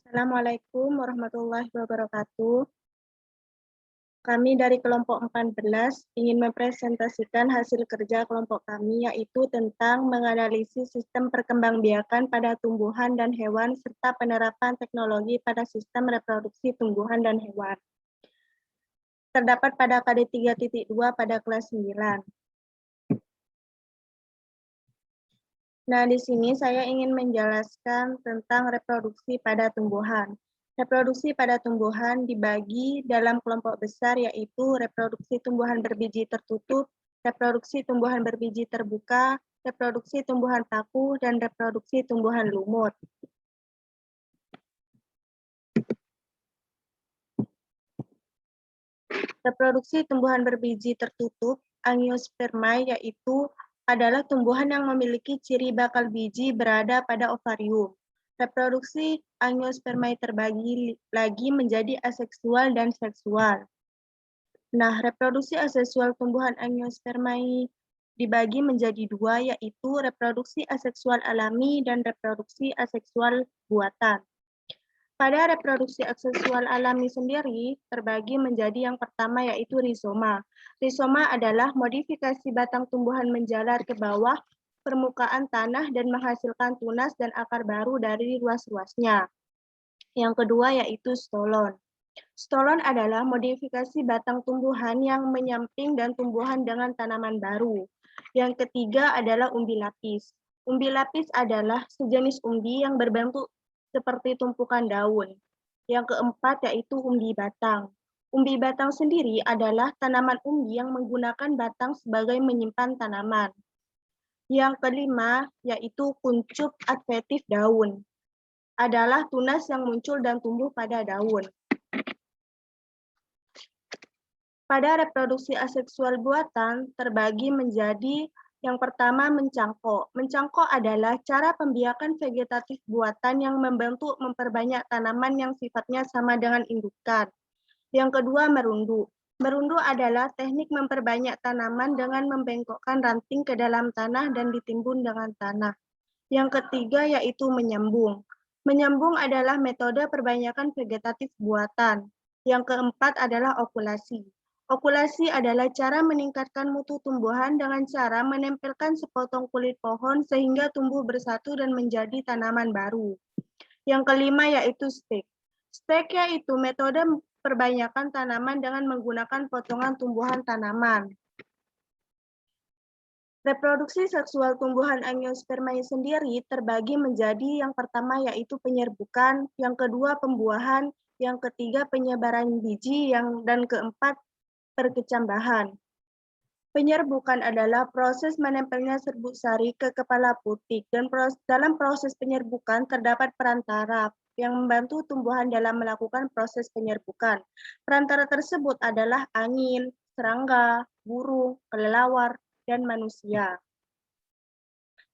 Assalamualaikum warahmatullahi wabarakatuh. Kami dari kelompok 14 ingin mempresentasikan hasil kerja kelompok kami, yaitu tentang menganalisis sistem perkembangbiakan pada tumbuhan dan hewan serta penerapan teknologi pada sistem reproduksi tumbuhan dan hewan. Terdapat pada KD 3.2 pada kelas 9. Nah, di sini saya ingin menjelaskan tentang reproduksi pada tumbuhan. Reproduksi pada tumbuhan dibagi dalam kelompok besar, yaitu reproduksi tumbuhan berbiji tertutup, reproduksi tumbuhan berbiji terbuka, reproduksi tumbuhan paku, dan reproduksi tumbuhan lumut. Reproduksi tumbuhan berbiji tertutup, Angiospermae, yaitu adalah tumbuhan yang memiliki ciri bakal biji berada pada ovarium. Reproduksi Angiospermae terbagi lagi menjadi aseksual dan seksual. Nah, reproduksi aseksual tumbuhan Angiospermae dibagi menjadi dua, yaitu reproduksi aseksual alami dan reproduksi aseksual buatan. Pada reproduksi aseksual alami sendiri terbagi menjadi yang pertama, yaitu rizoma. Rizoma adalah modifikasi batang tumbuhan menjalar ke bawah permukaan tanah dan menghasilkan tunas dan akar baru dari ruas-ruasnya. Yang kedua yaitu stolon. Stolon adalah modifikasi batang tumbuhan yang menyamping dan tumbuhan dengan tanaman baru. Yang ketiga adalah umbi lapis. Umbi lapis adalah sejenis umbi yang berbentuk seperti tumpukan daun. Yang keempat yaitu umbi batang. Umbi batang sendiri adalah tanaman umbi yang menggunakan batang sebagai menyimpan tanaman. Yang kelima yaitu kuncup adventif daun. Adalah tunas yang muncul dan tumbuh pada daun. Pada reproduksi aseksual buatan terbagi menjadi yang pertama mencangkok. Mencangkok adalah cara pembiakan vegetatif buatan yang membantu memperbanyak tanaman yang sifatnya sama dengan indukan. Yang kedua merunduk. Merunduk adalah teknik memperbanyak tanaman dengan membengkokkan ranting ke dalam tanah dan ditimbun dengan tanah. Yang ketiga yaitu menyambung. Menyambung adalah metode perbanyakan vegetatif buatan. Yang keempat adalah okulasi. Okulasi adalah cara meningkatkan mutu tumbuhan dengan cara menempelkan sepotong kulit pohon sehingga tumbuh bersatu dan menjadi tanaman baru. Yang kelima yaitu stek. Stek yaitu metode perbanyakan tanaman dengan menggunakan potongan tumbuhan tanaman. Reproduksi seksual tumbuhan Angiospermae sendiri terbagi menjadi yang pertama yaitu penyerbukan, yang kedua pembuahan, yang ketiga penyebaran biji, dan keempat perkecambahan. Penyerbukan adalah proses menempelnya serbuk sari ke kepala putik, dan dalam proses penyerbukan terdapat perantara yang membantu tumbuhan dalam melakukan proses penyerbukan. Perantara tersebut adalah angin, serangga, burung, kelelawar, dan manusia.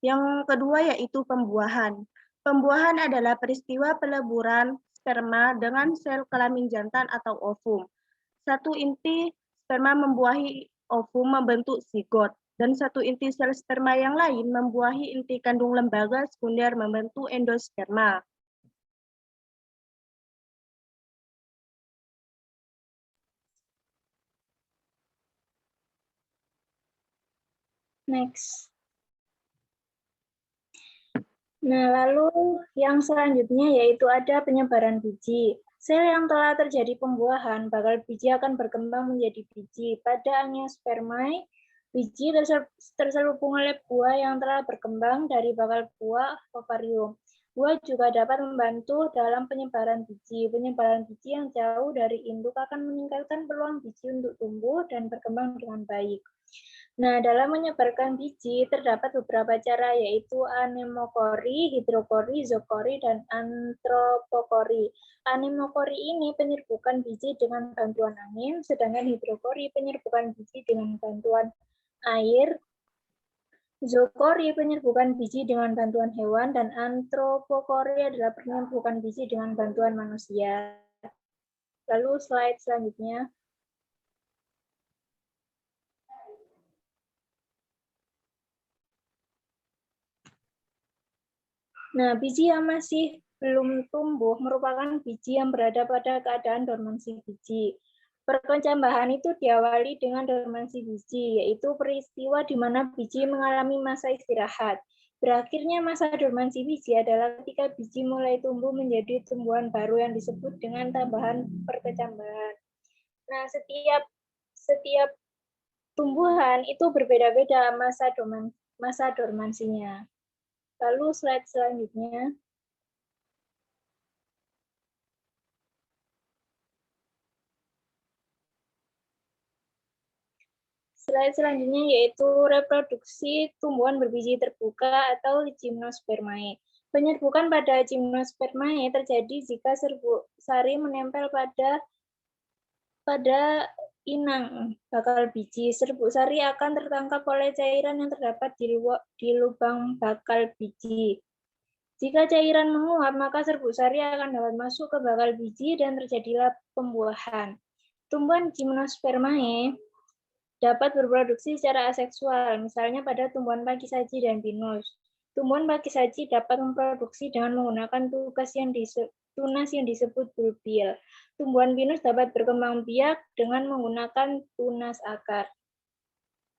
Yang kedua yaitu pembuahan. Pembuahan adalah peristiwa peleburan sperma dengan sel kelamin jantan atau ovum. Satu inti sperma membuahi ovum membentuk zigot, dan satu inti sel sperma yang lain membuahi inti kandung lembaga sekunder membentuk endosperma. Next. Nah, lalu yang selanjutnya yaitu ada penyebaran biji. Sel yang telah terjadi pembuahan, bakal biji akan berkembang menjadi biji. Pada Angiospermae, biji terselubung oleh buah yang telah berkembang dari bakal buah ovarium. Buah juga dapat membantu dalam penyebaran biji. Penyebaran biji yang jauh dari induk akan meningkatkan peluang biji untuk tumbuh dan berkembang dengan baik. Nah, dalam menyebarkan biji terdapat beberapa cara, yaitu anemokori, hidrokori, zookori, dan antropokori. Anemokori ini penyerbukan biji dengan bantuan angin, sedangkan hidrokori penyerbukan biji dengan bantuan air, zookori penyerbukan biji dengan bantuan hewan, dan antropokori adalah penyerbukan biji dengan bantuan manusia. Lalu slide selanjutnya. Nah, biji yang masih belum tumbuh merupakan biji yang berada pada keadaan dormansi biji. Perkecambahan itu diawali dengan dormansi biji, yaitu peristiwa di mana biji mengalami masa istirahat. Berakhirnya masa dormansi biji adalah ketika biji mulai tumbuh menjadi tumbuhan baru yang disebut dengan tambahan perkecambahan. Nah, setiap tumbuhan itu berbeda-beda masa dormansinya. Lalu slide selanjutnya. Slide selanjutnya yaitu reproduksi tumbuhan berbiji terbuka atau gymnospermae. Penyerbukan pada gymnospermae terjadi jika serbuk sari menempel pada inang bakal biji. Serbuk sari akan tertangkap oleh cairan yang terdapat di lubang bakal biji. Jika cairan menguap, maka serbuk sari akan dapat masuk ke bakal biji dan terjadilah pembuahan. Tumbuhan gymnospermae dapat berproduksi secara aseksual, misalnya pada tumbuhan pakisaji dan pinus. Tumbuhan pakisaji dapat memproduksi dengan menggunakan tunas yang disebut bulbil. Tumbuhan pinus dapat berkembang biak dengan menggunakan tunas akar.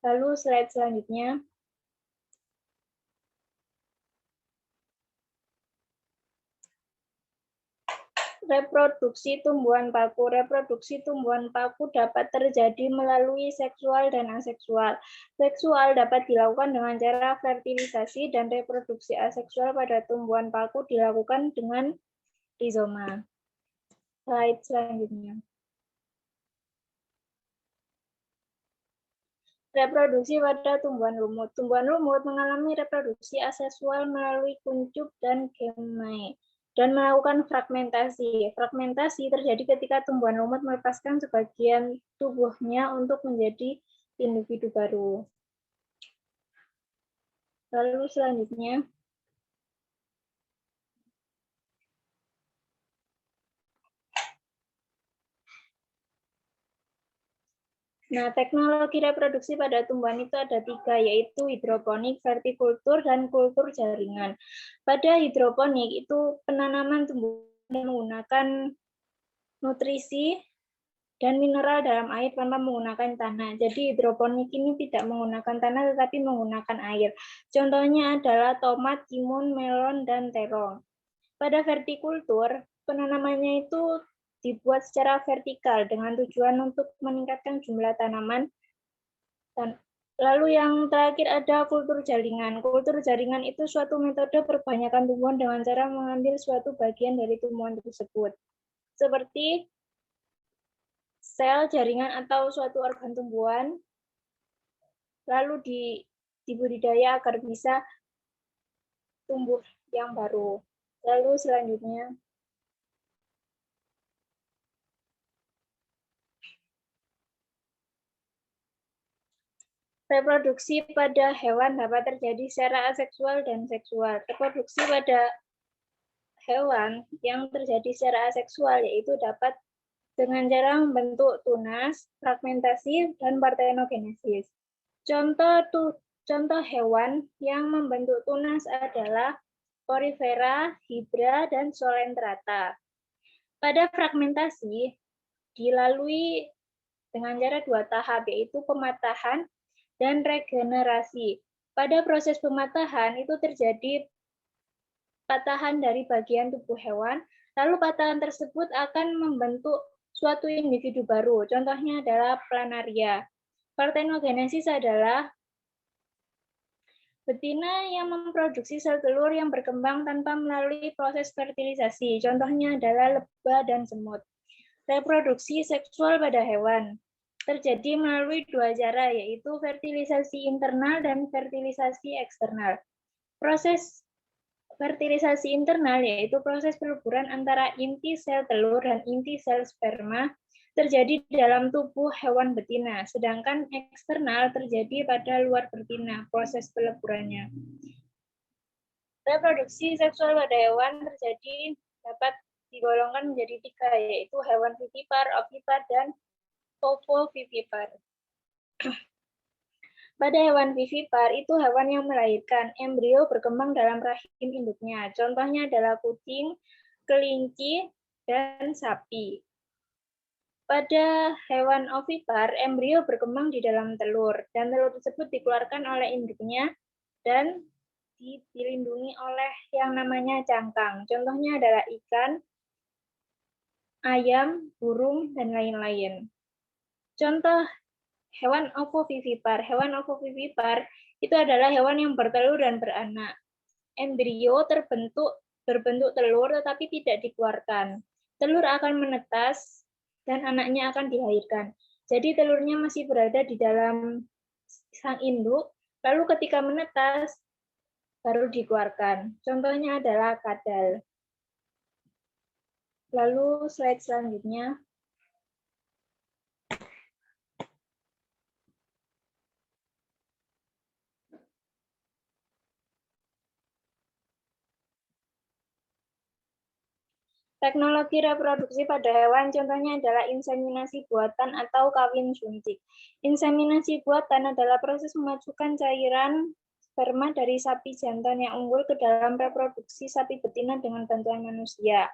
Lalu slide selanjutnya. Reproduksi tumbuhan paku. Reproduksi tumbuhan paku dapat terjadi melalui seksual dan aseksual. Seksual dapat dilakukan dengan cara fertilisasi dan reproduksi aseksual pada tumbuhan paku dilakukan dengan rizoma. Slide selanjutnya. Reproduksi pada tumbuhan lumut. Tumbuhan lumut mengalami reproduksi aseksual melalui kuncup dan gemae dan melakukan fragmentasi. Fragmentasi terjadi ketika tumbuhan lumut melepaskan sebagian tubuhnya untuk menjadi individu baru. Lalu selanjutnya. Nah, teknologi reproduksi pada tumbuhan itu ada 3, yaitu hidroponik, vertikultur, dan kultur jaringan. Pada hidroponik itu penanaman tumbuhan menggunakan nutrisi dan mineral dalam air tanpa menggunakan tanah. Jadi hidroponik ini tidak menggunakan tanah tetapi menggunakan air. Contohnya adalah tomat, timun, melon, dan terong. Pada vertikultur, penanamannya itu dibuat secara vertikal dengan tujuan untuk meningkatkan jumlah tanaman. Lalu yang terakhir ada kultur jaringan. Kultur jaringan itu suatu metode perbanyakan tumbuhan dengan cara mengambil suatu bagian dari tumbuhan tersebut. Seperti sel jaringan atau suatu organ tumbuhan, lalu dibudidaya agar bisa tumbuh yang baru. Lalu selanjutnya. Reproduksi pada hewan dapat terjadi secara aseksual dan seksual. Reproduksi pada hewan yang terjadi secara aseksual yaitu dapat dengan cara membentuk tunas, fragmentasi, dan partenogenesis. Contoh hewan yang membentuk tunas adalah Porifera, Hydra, dan Solentrata. Pada fragmentasi dilalui dengan cara 2 tahap, yaitu pematahan dan regenerasi. Pada proses pematahan itu terjadi patahan dari bagian tubuh hewan, lalu patahan tersebut akan membentuk suatu individu baru. Contohnya adalah planaria. Partenogenesis adalah betina yang memproduksi sel telur yang berkembang tanpa melalui proses fertilisasi. Contohnya adalah lebah dan semut. Reproduksi seksual pada hewan terjadi melalui 2 cara, yaitu fertilisasi internal dan fertilisasi eksternal. Proses fertilisasi internal yaitu proses peluburan antara inti sel telur dan inti sel sperma terjadi dalam tubuh hewan betina, sedangkan eksternal terjadi pada luar betina, proses peleburannya. Reproduksi seksual pada hewan terjadi dapat digolongkan menjadi 3, yaitu hewan vivipar, ovipar, dan ovovivipar. Pada hewan vivipar, itu hewan yang melahirkan. Embrio berkembang dalam rahim induknya. Contohnya adalah kucing, kelinci, dan sapi. Pada hewan ovipar, embrio berkembang di dalam telur, dan telur tersebut dikeluarkan oleh induknya dan dilindungi oleh yang namanya cangkang. Contohnya adalah ikan, ayam, burung, dan lain-lain. Contoh hewan ovovivipar. Hewan ovovivipar itu adalah hewan yang bertelur dan beranak. Embrio berbentuk telur tetapi tidak dikeluarkan. Telur akan menetas dan anaknya akan dilahirkan. Jadi telurnya masih berada di dalam sang induk, lalu ketika menetas baru dikeluarkan. Contohnya adalah kadal. Lalu slide selanjutnya. Teknologi reproduksi pada hewan contohnya adalah inseminasi buatan atau kawin suntik. Inseminasi buatan adalah proses memasukkan cairan sperma dari sapi jantan yang unggul ke dalam reproduksi sapi betina dengan bantuan manusia.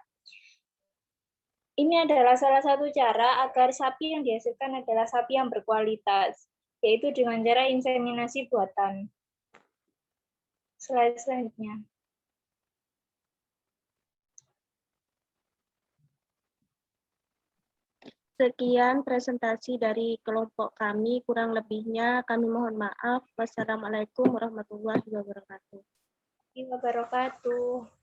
Ini adalah salah satu cara agar sapi yang dihasilkan adalah sapi yang berkualitas, yaitu dengan cara inseminasi buatan. Slide selanjutnya. Sekian presentasi dari kelompok kami, kurang lebihnya kami mohon maaf. Wassalamualaikum warahmatullahi wabarakatuh. Wabarakatuh.